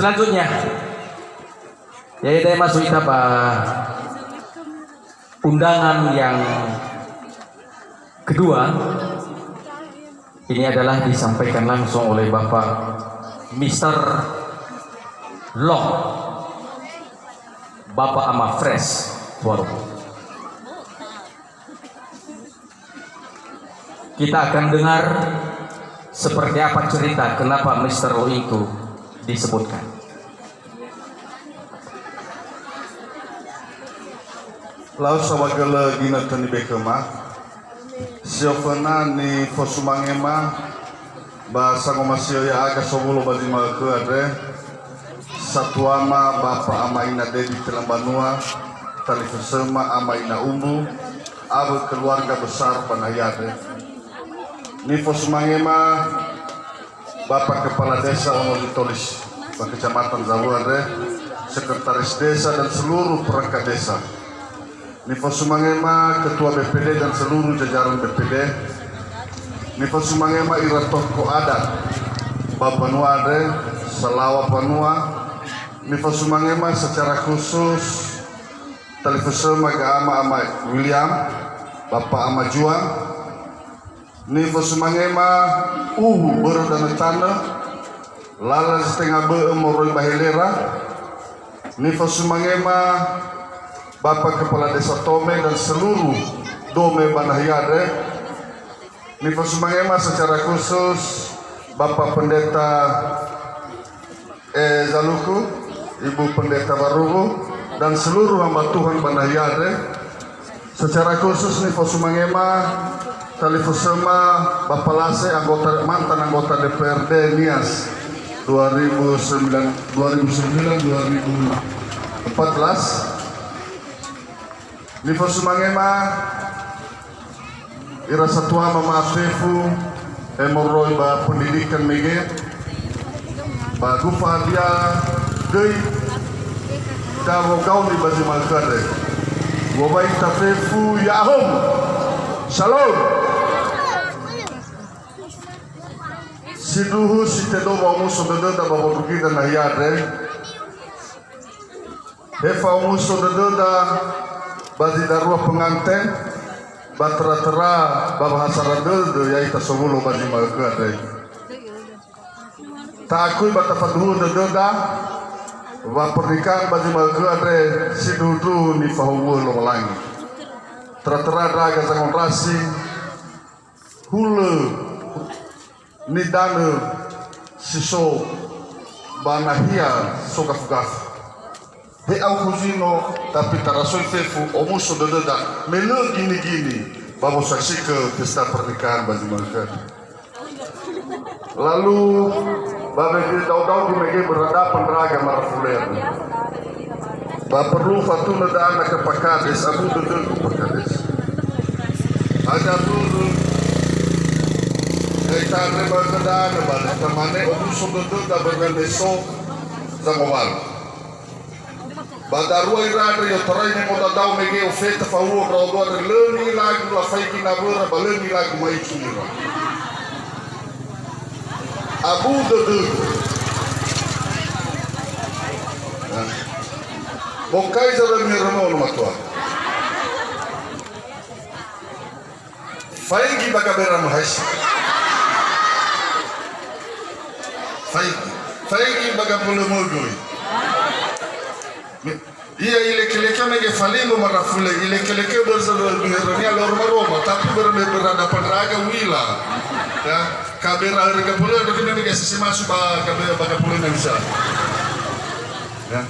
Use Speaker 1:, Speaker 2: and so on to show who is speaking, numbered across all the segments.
Speaker 1: Selanjutnya, yaitu masuk kita undangan yang kedua. Ini adalah disampaikan langsung oleh Bapak Mr. Long, Bapak Ama Fresh Warung. Kita akan dengar seperti apa cerita kenapa Mr. Long itu disebutkan.
Speaker 2: Lalu sabagala gina tani bekema siofana ni fosumangema bahasa ngomasio ya aga sobulo bazima ke ade satuama bapa amaina dedi telambanua talifusema amaina umbu abu keluarga besar panayade ni fosumangema Bapak Kepala Desa Ono ditulis Pak Kecamatan Zawade, Sekretaris Desa dan seluruh perangkat desa. Nifo Sumangema Ketua BPD dan seluruh jajaran BPD. Nifo Sumangema Iratoko Adat Bapak Nuade, Salawa Panua. Nifo Sumangema secara khusus Televisi Ama William, Bapak Ama Juang. Nifo Sumangema berdana tanah lala setengah moroi bahilera. Nifo Sumangema Bapak Kepala Desa Tome dan seluruh Dome Banahyade. Nifo Sumangema secara khusus Bapak Pendeta Zaluku, Ibu Pendeta Barugu dan seluruh hamba Tuhan Banahyade. Secara khusus Nifo Sumangema Talifusema Bapak Lase mantan anggota DPRD Nias 2009-2014. Nifo Sumangema Ira Satua Mama Afefu Emoroi Ba Pendidikan Mege Ba Gufa dia Gei Dawo Gaun di Bazimal Kade Wabai Tafefu Yahum Shalom. Siduhu sitedo bamu sododo da babu kita na yade. Hefa umu sododo da bazi darua pengantin batra-tera babahasa radul ya ita sobulu bazi malkade. Takui batafadhu dodo da ba pernikahan bazi malkade sidudu ni fahuwu lo langi. Tera-tera draga zangon rasi hulu nidana siso banahia sogaf-gaf he au kuzino tapi tarasoi fefu omuso dodada mele gini-gini babo saksi ke pesta pernikahan bagi mereka. Lalu babe di daud-daud di mege berhadapan raga marafuler ba perlu fatuna da anak kepakades abu dodol kepakades ada dulu kita berkenan balik kemana usul itu dah berbendeso zamawal. Badarua irada yo terai ni moda dau mege ofeta fawo rodo leni lagu la faiki na bora baleni lagu mai kira. Abu dodo. Bokai zara mi ramo matwa. Faiki bakaberam haisi. Faiki baga polo mogoi. Iya ile-kileke mege falimu marafule ile-kileke berzalo biherania lor maroma tapi berhadapan raga wila. Ya, kabera harga polo dokene mege sisi masuk kabera baga polo bisa. Ya.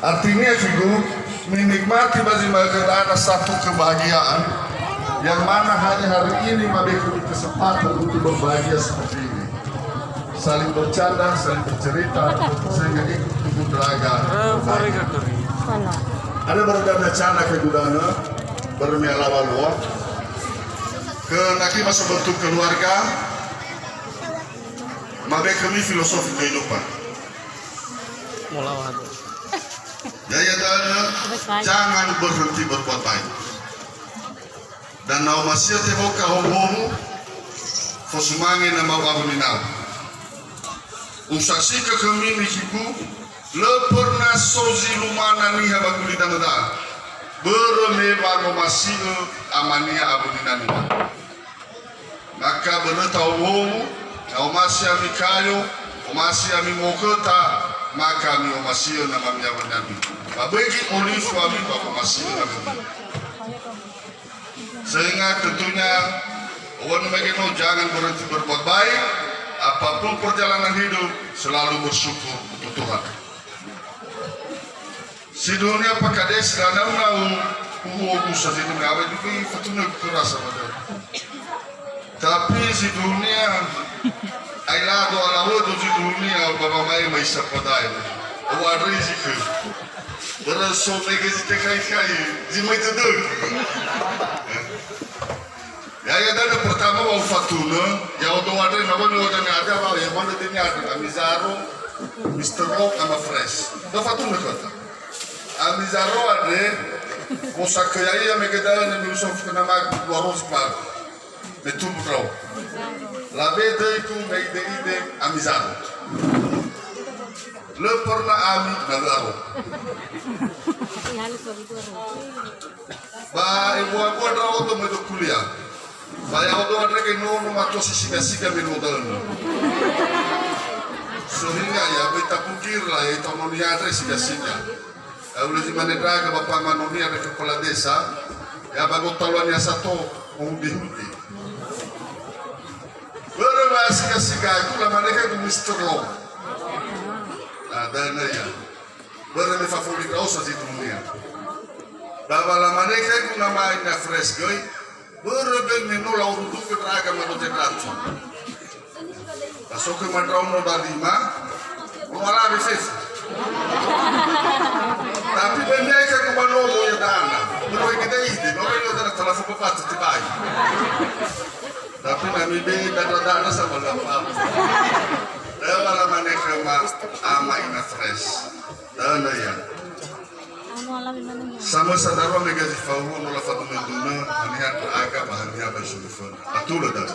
Speaker 2: Artinya figu menikmati bazi ada satu kebahagiaan yang mana hari ini mabek kesempatan untuk berbahagia seperti ini. Saling bercanda, saling bercerita, sehingga ikut tubuh draga. Ada berdana canda ke gudana, bermialawa luar. Ke naki masuk bentuk keluarga, mabe kami filosofi kehidupan. Jaya dana, jangan berhenti berbuat baik. Dan nau masih temoka homomu, fosumangi nama wabuninau. Usasika kami mikiku Le pernah sozi lumana niha baguli dangda. Bermeba memasih amania abudinani. Maka benetau womu, masih ami kayu, masih ami mokota, maka ami masih nama miawan nabi. Babegi olif wami bapak masih nabi. Sehingga tentunya Wan Megeno jangan berhenti berbuat baik. Apapun perjalanan hidup selalu bersyukur untuk Tuhan. Si dunia pakades dan nau musa di dunia awet itu fatuna kurasa pada. Tapi si dunia ailado alawo tu si dunia bapa mai mai sapadai. Awal rizki. Berasal negeri tekai di mai teduk. Ya dana pertama mau fatuna, ya untuk ada nama ada apa ya mana dia ada Amizaro, Mr. Rock sama Fresh. Dah fatuna kata. Amizaro ada, kosa kaya ya megada ni Yusuf nama waros par, betul bro. Labe itu megade Amizaro. Le pernah ami nagaro. Ba ibu aku ada waktu mau kuliah. Saya waktu ada ke nono macam sisi-sisi menodal. Sehingga ya beta pikir lah ya itu nono ada sisi-sisi. Kalau di mana draga bapak manoni ada kepala desa, ya bagus taluannya satu undi-undi. Berapa sisi-sisi aku lah mereka itu Mr. Long. Ada ya. Berapa favorit kau sahaja dunia. Bapak lah mereka itu namanya Fresh Guy. Beragam menolak urut ke raga menolak ratu. Masuk ke madraun noda 5, menolak bifes. Tapi mereka ke manomo ya dana. Mereka kita ide, mereka ada telepon pepat tibai. Tapi kami be dana sama lama. Dalam mereka ama ina fresh. Dana ya. Sama sadaro mega zifawu nola fatuna duna melihat agak bahagia bersyukur. Betul dah.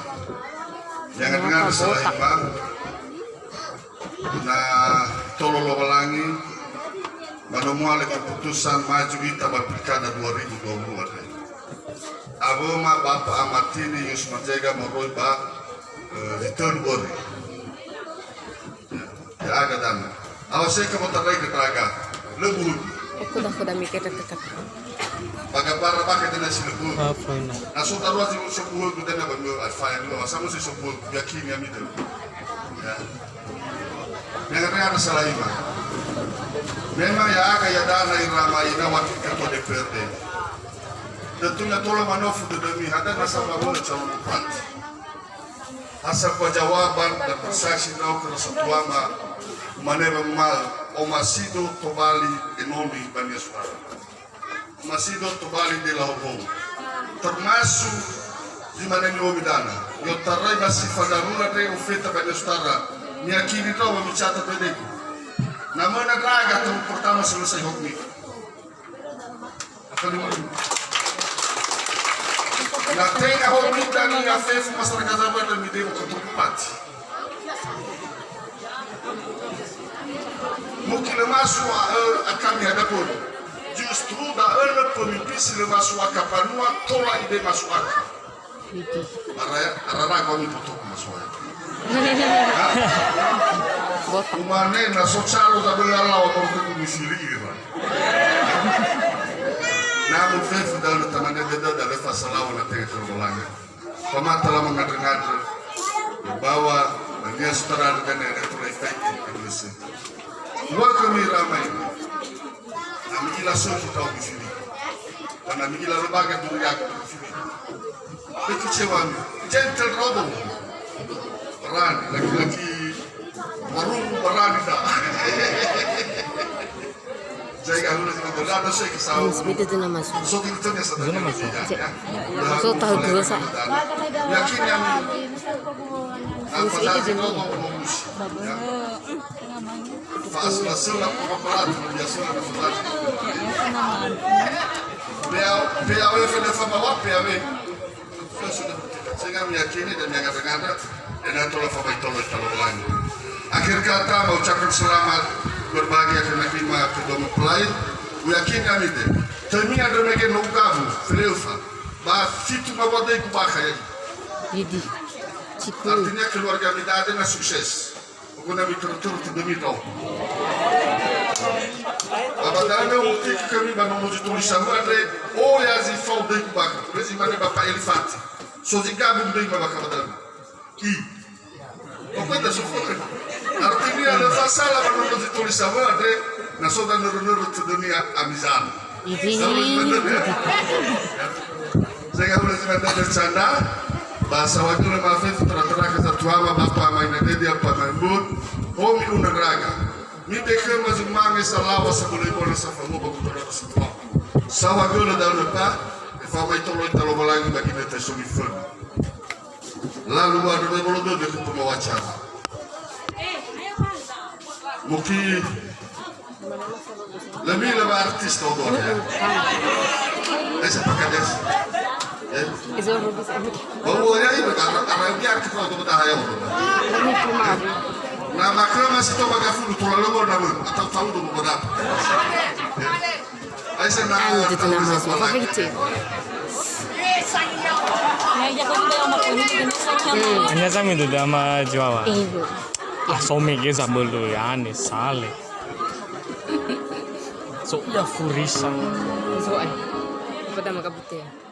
Speaker 2: Jangan dengar salah imam. Nah, tolong balangi. Menemukan keputusan maju kita berpilkada 2020. Abu ma Bapak Amatini Yus menjaga meroba return body. Ya agak dana. Awasnya kamu terai keteraga. Lebur.
Speaker 3: Aku dah mikir dekat.
Speaker 2: Bagaimana pakai dengan silapun? Nasib taruh di sebuah kita nak berdua alfaya dulu. Sama si sebuah yakin yang itu. Ya. Yang ada salah iman. Memang ya agak dana irama ina waktu ketua DPRD. Tentunya tolong manof demi ada masalah mana calon bupati. Asal jawaban dan persaksi nau kerasutuama menemal Omasido Tobali Enomi Banyaswara. Omasido Tobali de la Hobo. Termasuk di mana ni Omidana. Yo tarai masih fadaruna de ofeta Banyaswara. Niakini kau memicata pedeku. Namun nagraga tahun pertama selesai hukmi. Apa ni mana? Na tengah hukmi dan ni afef masyarakat Sabah dan midemu ketupat. Mungkin masuk kami hadapun. Justru dah pemimpin sila masuk kapanua tolak ide masuk akal. Arah kami tutup masuk akal. Umane na sosial tak berlalu atau kemisiri gitu. Namun fef dalam temannya beda dari fasalah nanti terulang. Pematlah mengajar-ngajar bahwa dia saudara dan retroefek Indonesia. Dua kami ramai, kami gila sohi tahu di sini, dan kami gila lembaga dunia di sini. Kekecewaan, gentle robo, berani laki-laki warung berani dah. Jaga dulu dengan berada saya kisah.
Speaker 3: Itu tu nama su.
Speaker 2: So kita ni sedang masuk.
Speaker 3: So tahu dulu sah.
Speaker 2: Yakin yang apa sahaja mau Fasla sila pagpapalat biasa na falat. Pia fele fama pia we. Sehingga meyakini dan mengatakan dan itulah fama itu Allah. Akhir kata mengucapkan selamat berbagai kena lima kedua mempelai yakin kami deh tapi ada mereka nungkamu Freufa bah situ mabadai kubaka ya
Speaker 3: Didi. Ciku.
Speaker 2: artinya keluarga kita ada na sukses aku nabi terus demi tahu abadana ukti kami bano mo tulis sama andre oh ya zi fau dei kubaka presi mane bapak elefante so zigabu dei babaka badana ki Okwenda sufuka. Artinya ada masalah menurut tulis sama ada nasoda nurut dunia amizan.
Speaker 3: Didi.
Speaker 2: Saya nggak boleh cuma bercanda. Bahasa waktu nama Afif terang-terang ke satu ama bapa main dia apa main Om unang raga. Mite kema zumang salawa sebelum boleh safamu baku terang setua. Sawa gula daun apa? Fama itu lo talo balangi bagi nete sumifun. Lalu ada bolo do de kutu wacana. Mungkin lebih artis tau dor ya. Esa pakades.
Speaker 3: Izo rubis abu.
Speaker 2: Bawa ya itu karena biar kita untuk bertahan.
Speaker 3: Lagi kumabu.
Speaker 2: Na makama sito magafu tulalo na mo atau tahu do mo da. Esa na
Speaker 3: Ano dito na mas mapakiti.
Speaker 4: Hanya kami tu dah sama Jawa.
Speaker 3: Ibu.
Speaker 4: Ah, somi ke sabel tu ya ni sale. So ya furisa.
Speaker 3: Izo ay. Pada makabuti.